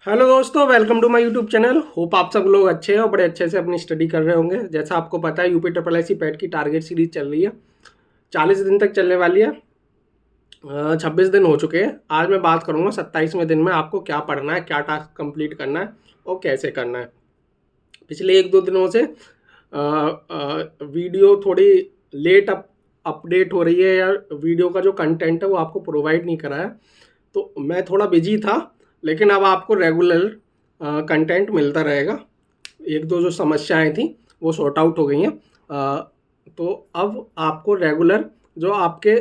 Hello दोस्तों, welcome to my YouTube channel. Hope आप सब लोग अच्छे हैं और बड़े अच्छे से अपनी स्टडी कर रहे होंगे। जैसा आपको पता है, यूपी ट्रिपल एससी पैट की टारगेट सीरीज चल रही है, 40 दिन तक चलने वाली है। 26 दिन हो चुके हैं। आज मैं बात करूंगा 27वें दिन में आपको क्या पढ़ना है, क्या टास्क कंप्लीट करना है और कैसे करना है। पिछले 1-2 दिनों से वीडियो थोड़ी लेट अपडेट हो रही है, या वीडियो का जो कंटेंट है वो आपको प्रोवाइड नहीं करा है, तो मैं थोड़ा बिजी था। लेकिन अब आपको रेगुलर कंटेंट मिलता रहेगा। एक दो जो समस्याएं थी वो सॉर्ट आउट हो गई हैं। तो अब आपको रेगुलर जो आपके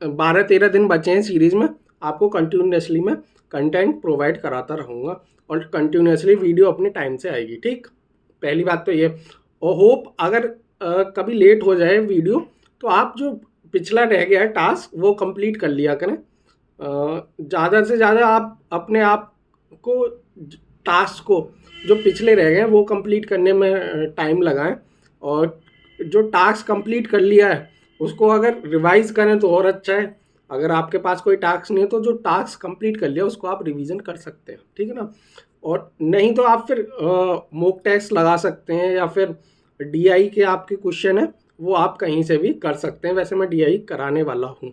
12-13 दिन बचे हैं सीरीज़ में, आपको कंटिन्यूसली मैं कंटेंट प्रोवाइड कराता रहूँगा और कंटिन्यूसली वीडियो अपने टाइम से आएगी। ठीक, पहली बात तो ये। और होप अगर कभी लेट हो जाए वीडियो, तो आप जो पिछला रह गया है टास्क वो कंप्लीट कर लिया करें। ज़्यादा से ज़्यादा आप अपने आप को, टास्क को जो पिछले रह गए हैं वो कंप्लीट करने में टाइम लगाएं। और जो टास्क कंप्लीट कर लिया है उसको अगर रिवाइज करें तो और अच्छा है। अगर आपके पास कोई टास्क नहीं है तो जो टास्क कंप्लीट कर लिया उसको आप रिवीजन कर सकते हैं, ठीक है ना। और नहीं तो आप फिर मॉक टेस्ट लगा सकते हैं, या फिर डीआई के आपके क्वेश्चन है वो आप कहीं से भी कर सकते हैं। वैसे मैं डीआई कराने वाला हूँ।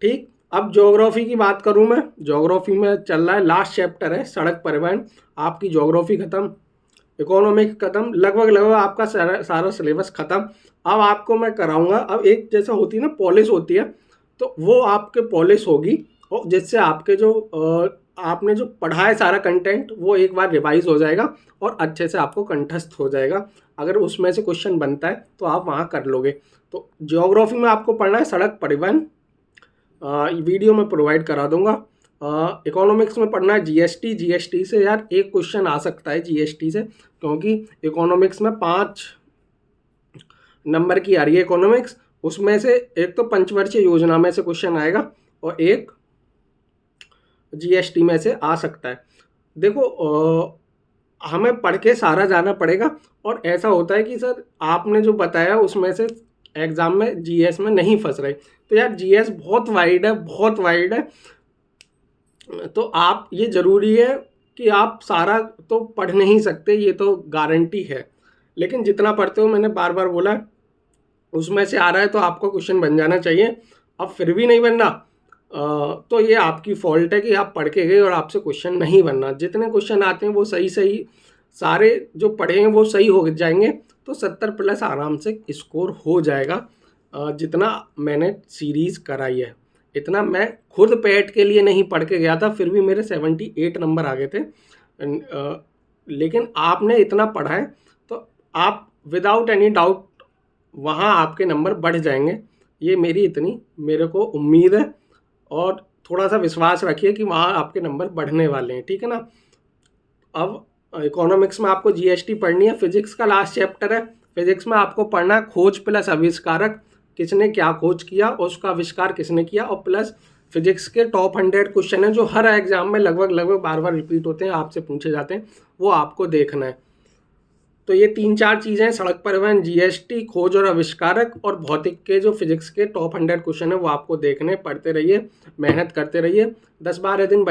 ठीक, अब ज्योग्राफी की बात करूं मैं। ज्योग्राफी में चल रहा है, लास्ट चैप्टर है सड़क परिवहन। आपकी ज्योग्राफी खत्म, इकोनॉमिक खत्म, लगभग लगभग आपका सारा सारा सिलेबस खत्म। अब आपको मैं कराऊंगा, अब एक जैसा होती है ना पॉलिश होती है, तो वो आपके पॉलिश होगी। और जिससे आपके जो आपने जो पढ़ा है सारा कंटेंट वो एक बार रिवाइज हो जाएगा और अच्छे से आपको कंठस्थ हो जाएगा। अगर उसमें से क्वेश्चन बनता है तो आप वहाँ कर लोगे। तो ज्योग्राफी में आपको पढ़ना है सड़क परिवहन, वीडियो में प्रोवाइड करा दूंगा। इकोनॉमिक्स में पढ़ना है जीएसटी। जीएसटी से यार एक क्वेश्चन आ सकता है जीएसटी से, क्योंकि इकोनॉमिक्स में 5 नंबर की आ रही है इकोनॉमिक्स। उसमें से एक तो पंचवर्षीय योजना में से क्वेश्चन आएगा और एक जीएसटी में से आ सकता है। देखो, हमें पढ़ के सारा जाना पड़ेगा। और ऐसा होता है कि सर आपने जो बताया उसमें से एग्जाम में जीएस में नहीं फंस रहे, तो यार जीएस बहुत वाइड है, बहुत वाइड है। तो आप, ये ज़रूरी है कि आप सारा तो पढ़ नहीं सकते, ये तो गारंटी है। लेकिन जितना पढ़ते हो, मैंने बार बार बोला, उसमें से आ रहा है तो आपको क्वेश्चन बन जाना चाहिए। अब फिर भी नहीं बनना, तो ये आपकी फॉल्ट है कि आप पढ़ के गए और आपसे क्वेश्चन नहीं बनना। जितने क्वेश्चन आते हैं वो सही सही सारे जो पढ़े हैं वो सही हो जाएंगे, तो 70+ आराम से स्कोर हो जाएगा। जितना मैंने सीरीज़ कराई है, इतना मैं खुद पैट के लिए नहीं पढ़ के गया था, फिर भी मेरे 78 नंबर आ गए थे। लेकिन आपने इतना पढ़ा है तो आप विदाउट एनी डाउट वहाँ आपके नंबर बढ़ जाएंगे। ये मेरी इतनी मेरे को उम्मीद है, और थोड़ा सा विश्वास रखिए कि वहाँ आपके नंबर बढ़ने वाले हैं, ठीक है ना। अब इकोनॉमिक्स में आपको जीएसटी पढ़नी है। फिजिक्स का लास्ट चैप्टर है। फिजिक्स में आपको पढ़ना है खोज प्लस आविष्कारक, किसने क्या खोज किया और उसका आविष्कार किसने किया, और प्लस फिजिक्स के टॉप 100 क्वेश्चन है जो हर एग्जाम में लगभग लगभग बार बार रिपीट होते हैं, आपसे पूछे जाते हैं, वो आपको देखना है। तो ये 3-4 चीज़ें, सड़क परिवहन, जीएसटी, खोज और आविष्कारक, और भौतिक के जो फिजिक्स के टॉप 100 क्वेश्चन है वो आपको देखने, पढ़ते रहिए, मेहनत करते रहिए। 10-12 दिन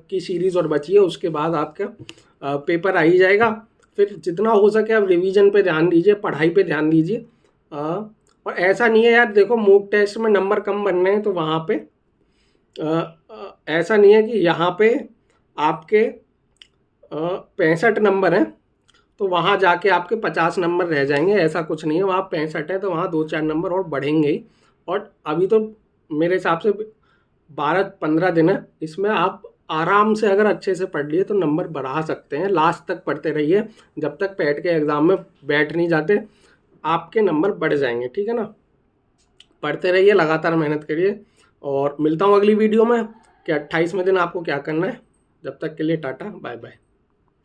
की सीरीज़ और बची है, उसके बाद आपका पेपर आ ही जाएगा। फिर जितना हो सके आप रिवीजन पे ध्यान दीजिए, पढ़ाई पे ध्यान दीजिए। और ऐसा नहीं है यार, देखो मॉक टेस्ट में नंबर कम बन रहे हैं तो वहाँ पे ऐसा नहीं है कि यहाँ पे आपके 65 नंबर हैं तो वहाँ जाके आपके 50 नंबर रह जाएंगे, ऐसा कुछ नहीं है। वहाँ 65 है तो वहाँ 2-4 नंबर और बढ़ेंगे ही। और अभी तो मेरे हिसाब से 12-15 दिन है, इसमें आप आराम से अगर अच्छे से पढ़ लिए तो नंबर बढ़ा सकते हैं। लास्ट तक पढ़ते रहिए, जब तक पैट के एग्ज़ाम में बैठ नहीं जाते आपके नंबर बढ़ जाएंगे, ठीक है ना। पढ़ते रहिए, लगातार मेहनत करिए, और मिलता हूँ अगली वीडियो में कि 28वें दिन आपको क्या करना है। जब तक के लिए टाटा बाय बाय।